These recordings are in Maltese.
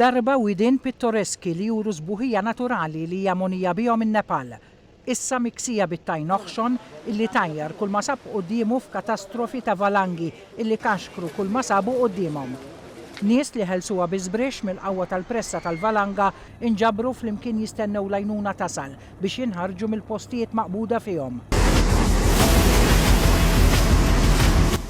darba widin pittoreski li juru sbuħija naturali li jamonija bihom in-Nepal. Issa miksija bit-tajnoħxon illi tajjar kull ma sab quddiemu f'katastrofi ta' valangi illi kaxkru kull ma sabu qudiemhom. Nies li ħelsuha biżbrix mill-qawwa tal-pressa tal-valanga inġabru flimkien jistennew lajnuna tasal biex jinħarġu mill-postijiet maqbuda fihom.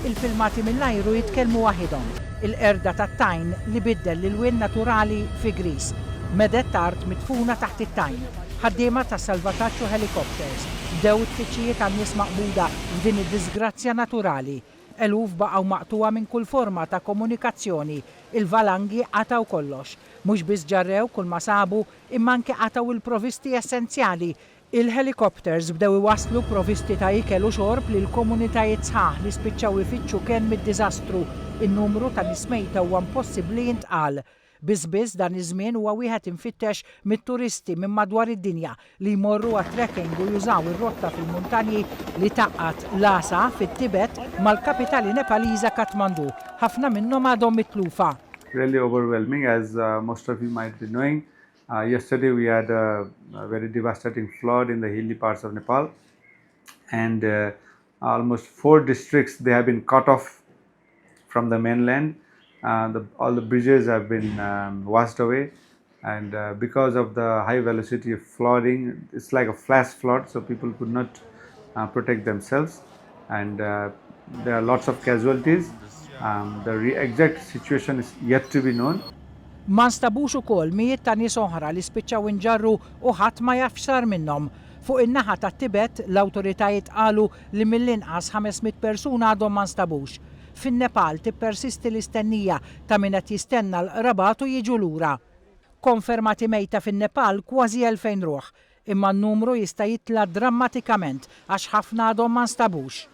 Il-filmati mill-ajru jitkellmu waħidhom. Il-qerda tat-tajn li biddel l-wien naturali fi Gris. Medet tard mitfuna taħt it-tajn. Ħaddiema ta' salvataġġ u helikopters bdew it-tfittxijiet għan-nies maqbuda f'din id-disgrazzja naturali. Eluf baqgħu maqtuwa minn kull forma ta' komunikazzjoni. Il-valangi qataw kollox. Mhux biss ġarrew kull ma sabu imma anke qataw il-provisti essenzjali. Il-helikopters bdew iwasslu provisti ta' ikel u xorb lil komunitajiet sħaħ li spiċċaw ifittxu kemm mid-diżastru. In-numru ta' nies mejta huwa impossibbli jintqal. Biss dan iż-żmien huwa wieħed infittex mit-turisti minn madwar id-dinja li jmorru għat-trekking u jużaw ir-rotta fil-muntanji li taqqat Lhasa fit-Tibet mal-kapitali Nepaliża Katmandu. Ħafna minnhom għadhom mitlufa. Really overwhelming, as most of you might be knowing. Yesterday we had a very devastating flood in the hilly parts of Nepal, and almost 4 districts they have been cut off from the mainland. All the bridges have been washed away, and because of the high velocity of flooding, it's like a flash flood, so people could not protect themselves, and there are lots of casualties. The exact situation is yet to be known. Ma nstabux ukoll mijiet ta' nies oħra li spiċċaw inġarru u ħadd ma jaf xar minnhom. Fuq in-naħa tat-Tibet l-awtoritajiet qalu li mill-inqas 500 persuna għadhom ma nstabux. Fin-Nepal tippersisti l-istennija ta' min qed jistenna l-qrabat u jiġu lura. Konfermati mejta fin-Nepal kważi 2000 ruħ, imma n-numru jista' jitla drammatikament għax ħafna għadhom ma nstabux.